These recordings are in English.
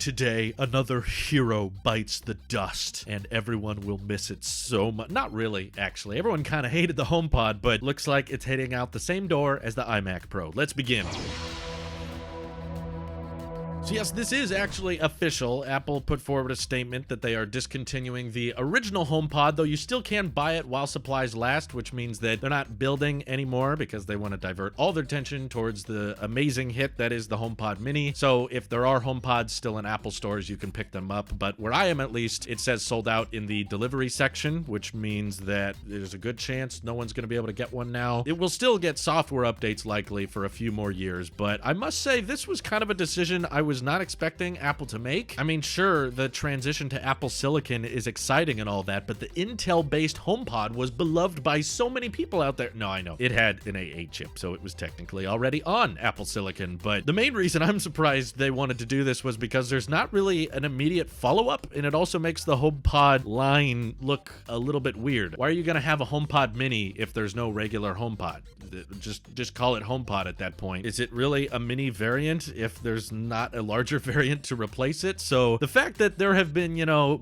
Today, another hero bites the dust, and everyone will miss it so much. Not really, actually. Everyone kind of hated the HomePod, but looks like it's heading out the same door as the iMac Pro. Let's begin. So yes, this is actually official. Apple put forward a statement that they are discontinuing the original HomePod, though you still can buy it while supplies last, which means that they're not building anymore because they want to divert all their attention towards the amazing hit that is the HomePod Mini. So if there are HomePods still in Apple stores, you can pick them up. But where I am, at least, it says sold out in the delivery section, which means that there's a good chance no one's going to be able to get one now. It will still get software updates likely for a few more years, but I must say this was kind of a decision I was not expecting Apple to make. I mean, sure, the transition to Apple Silicon is exciting and all that, but the Intel-based HomePod was beloved by so many people out there. No, I know. It had an A8 chip, so it was technically already on Apple Silicon, but the main reason I'm surprised they wanted to do this was because there's not really an immediate follow-up, and it also makes the HomePod line look a little bit weird. Why are you going to have a HomePod Mini if there's no regular HomePod? Just call it HomePod at that point. Is it really a mini variant if there's not a larger variant to replace it? So the fact that there have been,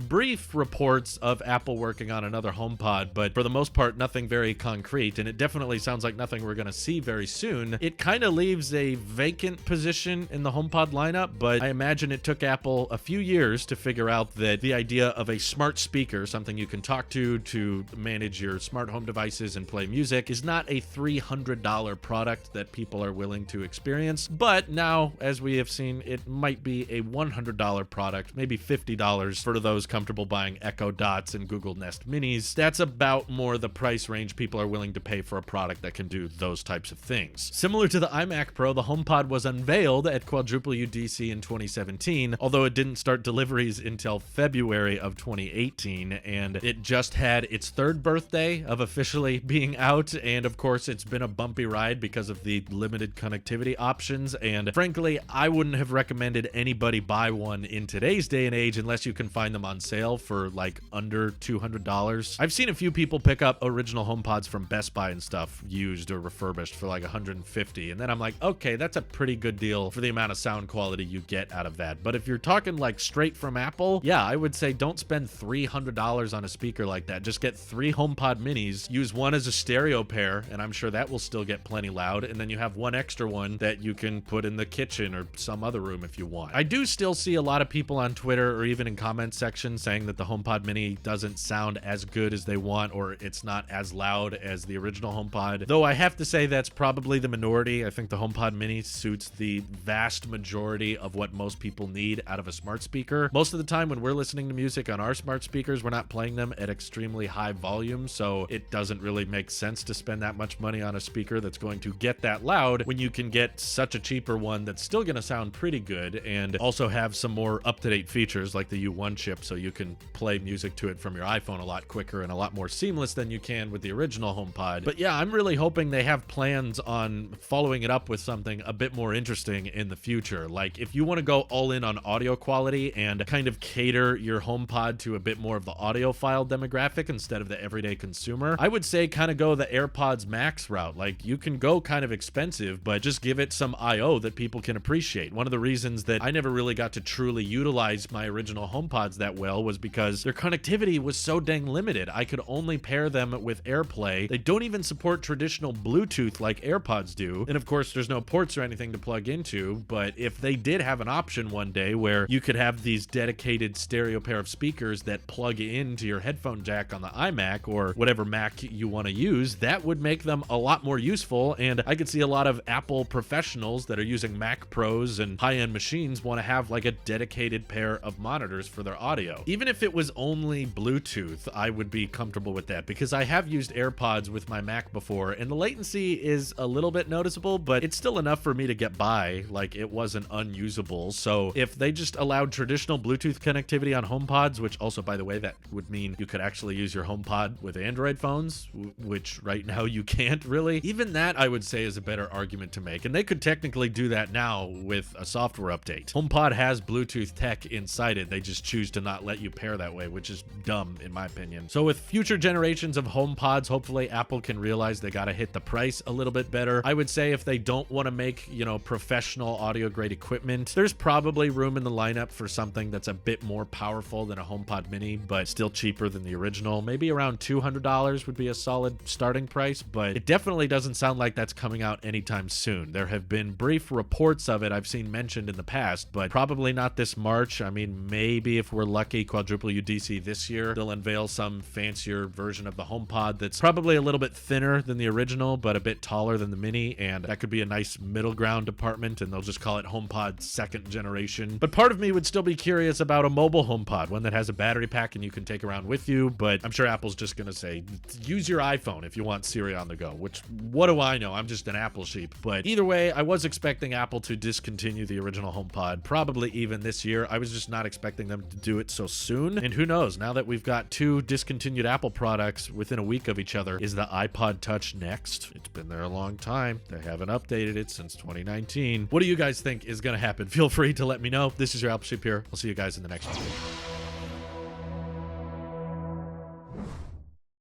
brief reports of Apple working on another HomePod, but for the most part, nothing very concrete, and it definitely sounds like nothing we're going to see very soon, it kind of leaves a vacant position in the HomePod lineup, but I imagine it took Apple a few years to figure out that the idea of a smart speaker, something you can talk to manage your smart home devices and play music, is not a $300 product that people are willing to experience. But now, as we have seen, it might be a $100 product, maybe $50 for those comfortable buying Echo Dots and Google Nest Minis. That's about more the price range people are willing to pay for a product that can do those types of things. Similar to the iMac Pro, the HomePod was unveiled at Quadruple UDC in 2017, although it didn't start deliveries until February of 2018, and it just had its third birthday of officially being out, and of course it's been a bumpy ride because of the limited connectivity options, and frankly, I wouldn't have recommended anybody buy one in today's day and age unless you can find them on sale for like under $200. I've seen a few people pick up original HomePods from Best Buy and stuff, used or refurbished, for like $150, and then I'm like, okay, that's a pretty good deal for the amount of sound quality you get out of that. But if you're talking like straight from Apple, yeah, I would say don't spend $300 on a speaker like that. Just get 3 HomePod Minis, use one as a stereo pair, and I'm sure that will still get plenty loud, and then you have one extra one that you can put in the kitchen or some other room if you want. I do still see a lot of people on Twitter or even in comment sections saying that the HomePod Mini doesn't sound as good as they want, or it's not as loud as the original HomePod, though I have to say that's probably the minority. I think the HomePod Mini suits the vast majority of what most people need out of a smart speaker. Most of the time when we're listening to music on our smart speakers, we're not playing them at extremely high volume, so it doesn't really make sense to spend that much money on a speaker that's going to get that loud when you can get such a cheaper one that's still going to sound pretty good and also have some more up-to-date features like the U1 chip, so you can play music to it from your iPhone a lot quicker and a lot more seamless than you can with the original HomePod. But yeah, I'm really hoping they have plans on following it up with something a bit more interesting in the future. Like if you want to go all in on audio quality and kind of cater your HomePod to a bit more of the audiophile demographic instead of the everyday consumer, I would say kind of go the AirPods Max route. Like you can go kind of expensive, but just give it some I/O that people can appreciate. One of the reasons that I never really got to truly utilize my original HomePods that well was because their connectivity was so dang limited. I could only pair them with AirPlay. They don't even support traditional Bluetooth like AirPods do. And of course, there's no ports or anything to plug into, but if they did have an option one day where you could have these dedicated stereo pair of speakers that plug into your headphone jack on the iMac or whatever Mac you want to use, that would make them a lot more useful, and I could see a lot of Apple professionals that are using Mac Pros and high-end machines want to have like a dedicated pair of monitors for their audio. Even if it was only Bluetooth, I would be comfortable with that because I have used AirPods with my Mac before, and the latency is a little bit noticeable, but it's still enough for me to get by. Like it wasn't unusable. So if they just allowed traditional Bluetooth connectivity on HomePods, which also, by the way, that would mean you could actually use your HomePod with Android phones, which right now you can't really. Even that, I would say, is a better argument to make. And they could technically do that now with a software software update. HomePod has Bluetooth tech inside it. They just choose to not let you pair that way, which is dumb in my opinion. So with future generations of HomePods, hopefully Apple can realize they gotta hit the price a little bit better. I would say if they don't want to make, you know, professional audio grade equipment, there's probably room in the lineup for something that's a bit more powerful than a HomePod mini, but still cheaper than the original. Maybe around $200 would be a solid starting price, but it definitely doesn't sound like that's coming out anytime soon. There have been brief reports of it I've seen mentioned in the past, but probably not this March. I mean, maybe if we're lucky, quadruple UDC this year, they'll unveil some fancier version of the HomePod that's probably a little bit thinner than the original, but a bit taller than the mini, and that could be a nice middle ground department, and they'll just call it HomePod second generation. But part of me would still be curious about a mobile HomePod, one that has a battery pack and you can take around with you, but I'm sure Apple's just gonna say, use your iPhone if you want Siri on the go, which, what do I know? I'm just an Apple sheep. But either way, I was expecting Apple to discontinue the original HomePod, probably even this year. I was just not expecting them to do it so soon, and who knows, now that we've got two discontinued Apple products within a week of each other, is the iPod Touch next? It's been there a long time. They haven't updated it since 2019. What do you guys think is gonna happen? Feel free to let me know. This is your Apple sheep here. I'll see you guys in the next one.